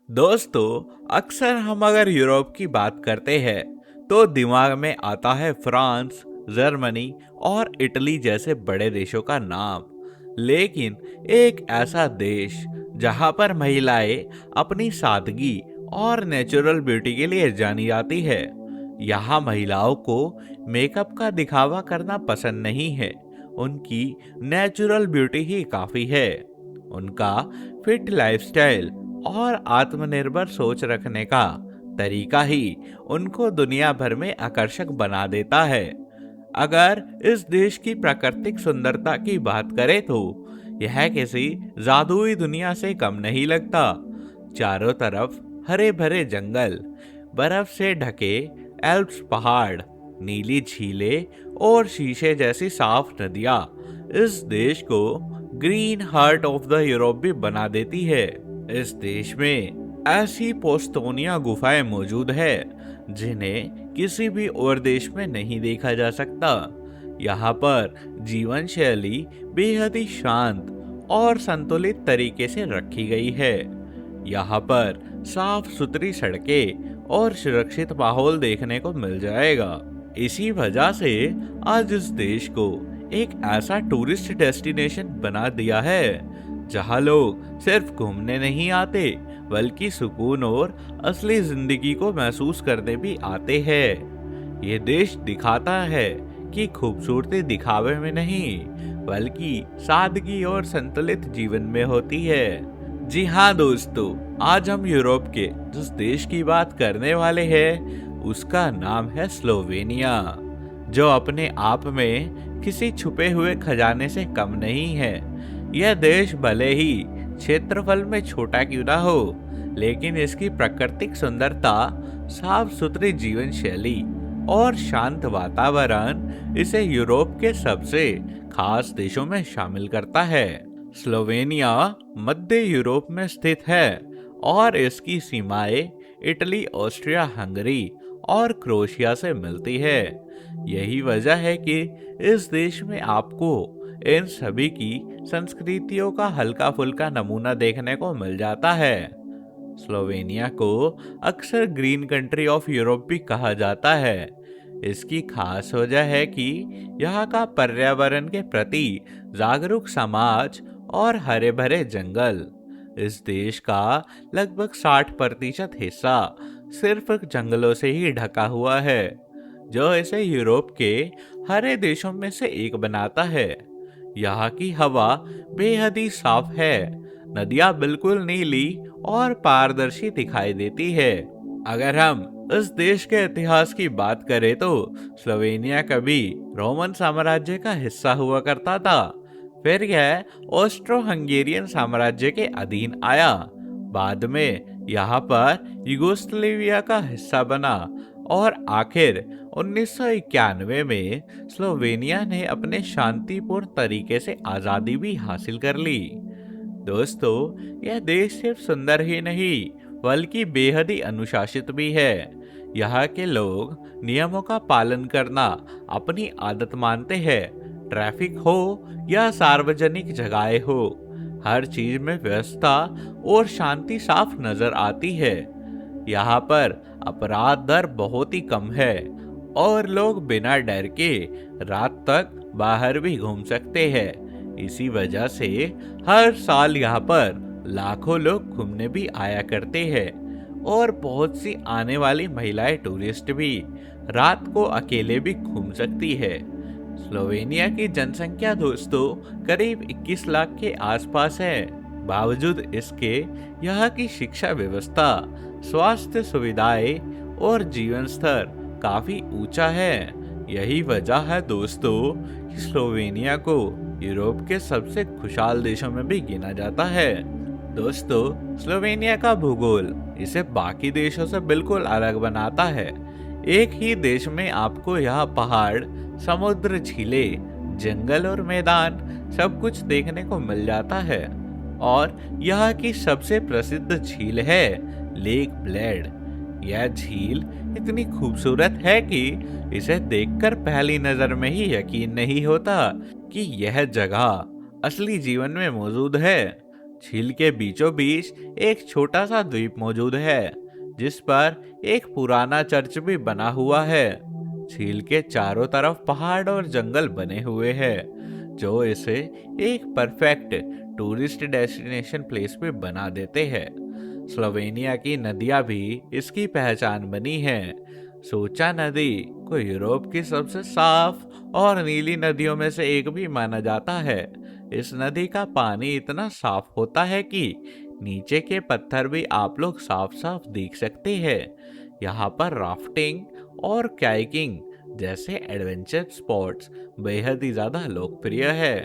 दोस्तों, अक्सर हम अगर यूरोप की बात करते हैं तो दिमाग में आता है फ्रांस, जर्मनी और इटली जैसे बड़े देशों का नाम। लेकिन एक ऐसा देश जहां पर महिलाएं अपनी सादगी और नेचुरल ब्यूटी के लिए जानी जाती है। यहाँ महिलाओं को मेकअप का दिखावा करना पसंद नहीं है। उनकी नेचुरल ब्यूटी ही काफी है। उनका फिट लाइफस्टाइल और आत्मनिर्भर सोच रखने का तरीका ही उनको दुनिया भर में आकर्षक बना देता है। अगर इस देश की प्राकृतिक सुंदरता की बात करें तो यह किसी जादुई दुनिया से कम नहीं लगता। चारों तरफ हरे भरे जंगल, बर्फ से ढके एल्प्स पहाड़, नीली झीलें और शीशे जैसी साफ नदियां इस देश को green heart of the Europe भी बना देती है। इस देश में ऐसी पोस्तोनिया गुफाएं मौजूद है जिन्हें किसी भी और देश में नहीं देखा जा सकता। यहाँ पर जीवन शैली बेहद ही शांत और संतुलित तरीके से रखी गई है। यहाँ पर साफ सुथरी सड़कें और सुरक्षित माहौल देखने को मिल जाएगा। इसी वजह से आज इस देश को एक ऐसा टूरिस्ट डेस्टिनेशन बना दिया है जहां लोग सिर्फ घूमने नहीं आते बल्कि सुकून और असली जिंदगी को महसूस करने भी आते हैं। ये देश दिखाता है कि खूबसूरती दिखावे में नहीं बल्कि सादगी और संतुलित जीवन में होती है। जी हाँ दोस्तों, आज हम यूरोप के जिस देश की बात करने वाले हैं उसका नाम है स्लोवेनिया, जो अपने आप में किसी छुपे हुए खजाने से कम नहीं है। यह देश भले ही क्षेत्रफल में छोटा क्यों ना हो, लेकिन इसकी प्राकृतिक सुंदरता, साफ सुथरी जीवन शैली और शांत वातावरण इसे यूरोप के सबसे खास देशों में शामिल करता है। स्लोवेनिया मध्य यूरोप में स्थित है और इसकी सीमाएं इटली, ऑस्ट्रिया, हंगरी और क्रोएशिया से मिलती है। यही वजह है कि इस देश में आपको इन सभी की संस्कृतियों का हल्का फुल्का नमूना देखने को मिल जाता है। स्लोवेनिया को अक्सर ग्रीन कंट्री ऑफ यूरोप भी कहा जाता है। इसकी खास वजह है कि यहाँ का पर्यावरण के प्रति जागरूक समाज और हरे भरे जंगल। इस देश का लगभग 60% हिस्सा सिर्फ जंगलों से ही ढका हुआ है, जो इसे यूरोप के हरे देशों में से एक बनाता है। यहाँ की हवा बेहद ही साफ है, नदियाँ बिल्कुल नीली और पारदर्शी दिखाई देती है। अगर हम इस देश के इतिहास की बात करें तो स्लोवेनिया कभी रोमन साम्राज्य का हिस्सा हुआ करता था। फिर यह ऑस्ट्रो हंगेरियन साम्राज्य के अधीन आया। बाद में यहाँ पर यूगोस्लाविया का हिस्सा बना और आखिर 1991 में स्लोवेनिया ने अपने शांतिपूर्ण तरीके से आज़ादी भी हासिल कर ली। दोस्तों, यह देश सिर्फ सुंदर ही नहीं बल्कि बेहद ही अनुशासित भी है। यहाँ के लोग नियमों का पालन करना अपनी आदत मानते हैं। ट्रैफिक हो या सार्वजनिक जगहें हो, हर चीज में व्यवस्था और शांति साफ नजर आती है। यहाँ पर अपराध दर बहुत ही कम है और लोग बिना डर के रात तक बाहर भी घूम सकते हैं। इसी वजह से हर साल यहाँ पर लाखों लोग घूमने भी आया करते हैं और बहुत सी आने वाली महिलाएं टूरिस्ट भी रात को अकेले भी घूम सकती है। स्लोवेनिया की जनसंख्या दोस्तों करीब 21 लाख के आसपास है। बावजूद इसके यहाँ की शिक्षा व्यवस्था, स्वास्थ्य सुविधाएं और जीवन स्तर काफी ऊंचा है। यही वजह है दोस्तों कि स्लोवेनिया को यूरोप के सबसे खुशहाल देशों में भी गिना जाता है। दोस्तों, स्लोवेनिया का भूगोल इसे बाकी देशों से बिल्कुल अलग बनाता है। एक ही देश में आपको यहाँ पहाड़, समुद्र, झीलें, जंगल और मैदान सब कुछ देखने को मिल जाता है। और यहाँ की सबसे प्रसिद्ध झील है लेक ब्लेड। यह झील इतनी खूबसूरत है कि इसे देखकर पहली नजर में ही यकीन नहीं होता कि यह जगह असली जीवन में मौजूद है। झील के बीचों बीच एक छोटा सा द्वीप मौजूद है जिस पर एक पुराना चर्च भी बना हुआ है। झील के चारों तरफ पहाड़ और जंगल बने हुए हैं जो इसे एक परफेक्ट टूरिस्ट डेस्टिनेशन प्लेस भी बना देते हैं। स्लोवेनिया की नदियां भी इसकी पहचान बनी हैं। सोचा नदी को यूरोप की सबसे साफ और नीली नदियों में से एक भी माना जाता है। इस नदी का पानी इतना साफ होता है कि नीचे के पत्थर भी आप लोग साफ साफ देख सकते हैं। यहाँ पर राफ्टिंग और कायाकिंग जैसे एडवेंचर स्पॉट्स बेहद ही ज्यादा लोकप्रिय है।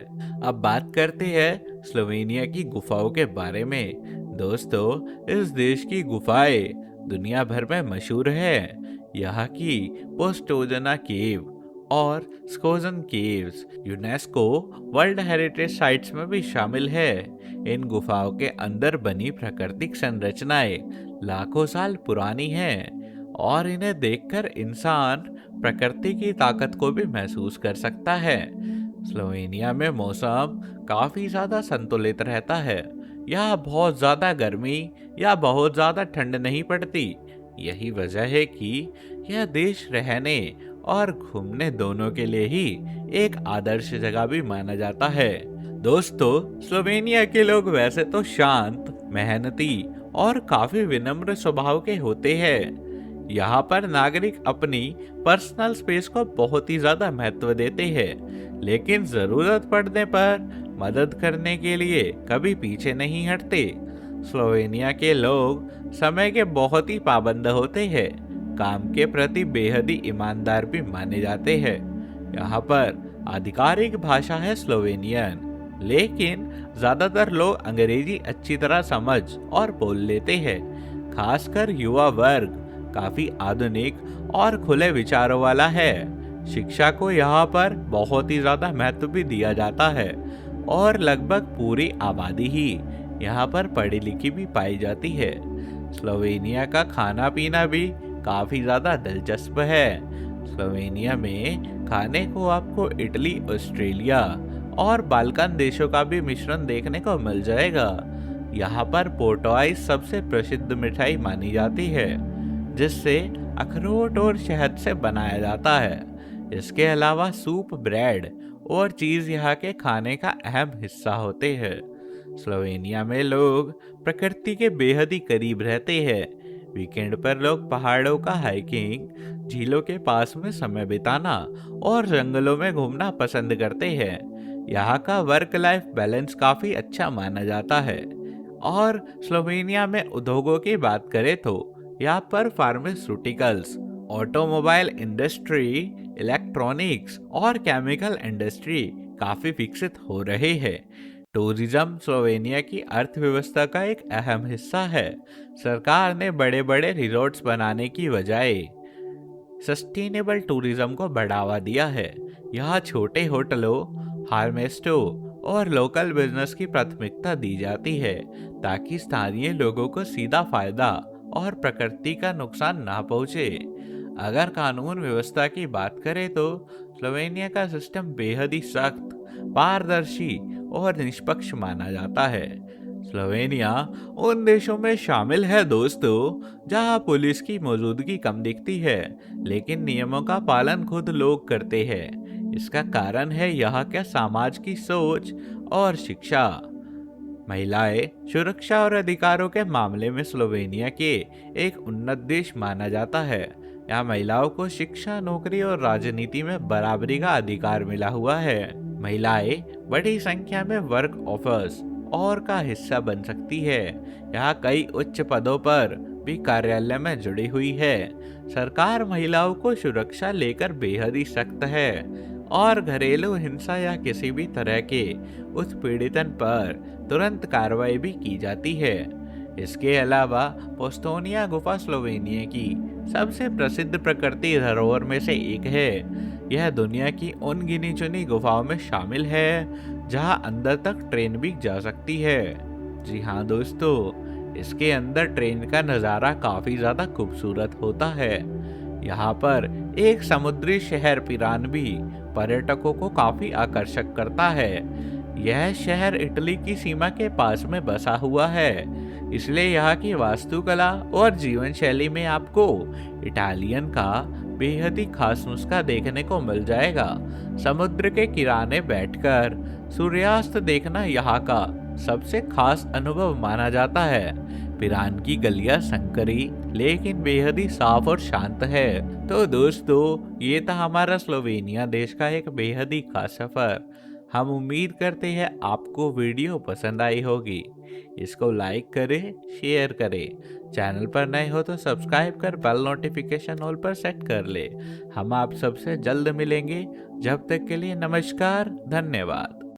अब बात करते हैं स्लोवेनिया की गुफाओं के बारे में। दोस्तों, इस देश की गुफाएं दुनिया भर में मशहूर है। यहाँ की पोस्टोजना केव और Skocjan caves UNESCO world heritage sites में भी शामिल है। इन गुफाओं के अंदर बनी प्राकृतिक संरचनाएं लाखों साल पुरानी हैं और इन्हें देखकर इंसान प्रकृति की ताकत को भी महसूस कर सकता है। स्लोवेनिया में मौसम काफी ज्यादा संतुलित रहता है। यहाँ बहुत ज्यादा गर्मी या बहुत ज्यादा ठंड नहीं पड़ती। यही वजह है कि यह देश रहने और घूमने दोनों के लिए ही एक आदर्श जगह भी माना जाता है। दोस्तों, स्लोवेनिया के लोग वैसे तो शांत, मेहनती और काफी विनम्र स्वभाव के होते हैं। यहाँ पर नागरिक अपनी पर्सनल स्पेस को बहुत ही ज्यादा महत्व देते हैं, लेकिन जरूरत पड़ने पर मदद करने के लिए कभी पीछे नहीं हटते। स्लोवेनिया के लोग समय के बहुत ही पाबंद होते हैं, काम के प्रति बेहद ही ईमानदार भी माने जाते हैं। यहाँ पर आधिकारिक भाषा है स्लोवेनियन, लेकिन ज्यादातर लोग अंग्रेजी अच्छी तरह समझ और बोल लेते हैं। खासकर युवा वर्ग काफी आधुनिक और खुले विचारों वाला है। शिक्षा को यहाँ पर बहुत ही ज्यादा महत्व भी दिया जाता है और लगभग पूरी आबादी ही यहाँ पर पढ़ी लिखी भी पाई जाती है। स्लोवेनिया का खाना पीना भी काफी ज्यादा दिलचस्प है। स्लोवेनिया में खाने को आपको इटली, ऑस्ट्रेलिया और बाल्कन देशों का भी मिश्रण देखने को मिल जाएगा। यहाँ पर पोर्टोआइस सबसे प्रसिद्ध मिठाई मानी जाती है, जिससे अखरोट और शहद से बनाया जाता है। इसके अलावा सूप, ब्रेड और चीज यहाँ के खाने का अहम हिस्सा होते हैं। स्लोवेनिया में लोग प्रकृति के बेहद ही करीब रहते हैं। वीकेंड पर लोग पहाड़ों का हाइकिंग, झीलों के पास में समय बिताना और जंगलों में घूमना पसंद करते हैं। यहाँ का वर्क लाइफ बैलेंस काफी अच्छा माना जाता है। और स्लोवेनिया में उद्योगों की बात करें तो यहाँ पर फार्मास्यूटिकल्स, ऑटोमोबाइल इंडस्ट्री, इलेक्ट्रॉनिक्स और केमिकल इंडस्ट्री काफी विकसित हो रहे हैं। टूरिज्म स्लोवेनिया की अर्थव्यवस्था का एक अहम हिस्सा है। सरकार ने बड़े बड़े रिजॉर्ट्स बनाने की बजाय सस्टेनेबल टूरिज्म को बढ़ावा दिया है। यहाँ छोटे होटलों, हार्मेस्टो और लोकल बिजनेस की प्राथमिकता दी जाती है ताकि स्थानीय लोगों को सीधा फायदा और प्रकृति का नुकसान ना पहुंचे। अगर कानून व्यवस्था की बात करें तो स्लोवेनिया का सिस्टम बेहद ही सख्त, पारदर्शी और निष्पक्ष माना जाता है। स्लोवेनिया उन देशों में शामिल है दोस्तों जहां पुलिस की मौजूदगी कम दिखती है, लेकिन नियमों का पालन खुद लोग करते हैं। इसका कारण है यहाँ के समाज की सोच और शिक्षा। महिलाएं सुरक्षा और अधिकारों के मामले में स्लोवेनिया के एक उन्नत देश माना जाता है। यहाँ महिलाओं को शिक्षा, नौकरी और राजनीति में बराबरी का अधिकार मिला हुआ है। महिलाएं बड़ी संख्या में वर्क ऑफर्स और का हिस्सा बन सकती है। यहाँ कई उच्च पदों पर भी कार्यालय में जुड़ी हुई है। सरकार महिलाओं को सुरक्षा लेकर बेहद ही सख्त है और घरेलू हिंसा या किसी भी तरह के उत्पीड़न पर तुरंत कार्रवाई भी की जाती है। इसके अलावा पोस्टोनिया गुफा स्लोवेनिया की सबसे प्रसिद्ध प्रकृति धरोहर में से एक है। यह दुनिया की उन गिनी चुनी गुफाओं में शामिल है जहां अंदर तक ट्रेन भी जा सकती है। जी हाँ दोस्तों, इसके अंदर ट्रेन का नज़ारा काफ़ी ज़्यादा खूबसूरत होता है। यहाँ पर एक समुद्री शहर पिरान भी पर्यटकों को काफ़ी आकर्षक करता है। यह शहर इटली की सीमा के पास में बसा हुआ है, इसलिए यहाँ की वास्तुकला और जीवन शैली में आपको इटालियन का बेहद ही खास नुस्खा देखने को मिल जाएगा। समुद्र के किनारे बैठकर सूर्यास्त देखना यहाँ का सबसे खास अनुभव माना जाता है। पिरान की गलियां संकरी लेकिन बेहद ही साफ और शांत है। तो दोस्तों, ये था हमारा स्लोवेनिया देश का एक बेहद ही खास सफर। हम उम्मीद करते हैं आपको वीडियो पसंद आई होगी। इसको लाइक करें, शेयर करें। चैनल पर नए हो तो सब्सक्राइब कर बेल नोटिफिकेशन ऑल पर सेट कर ले। हम आप सबसे जल्द मिलेंगे। जब तक के लिए नमस्कार, धन्यवाद।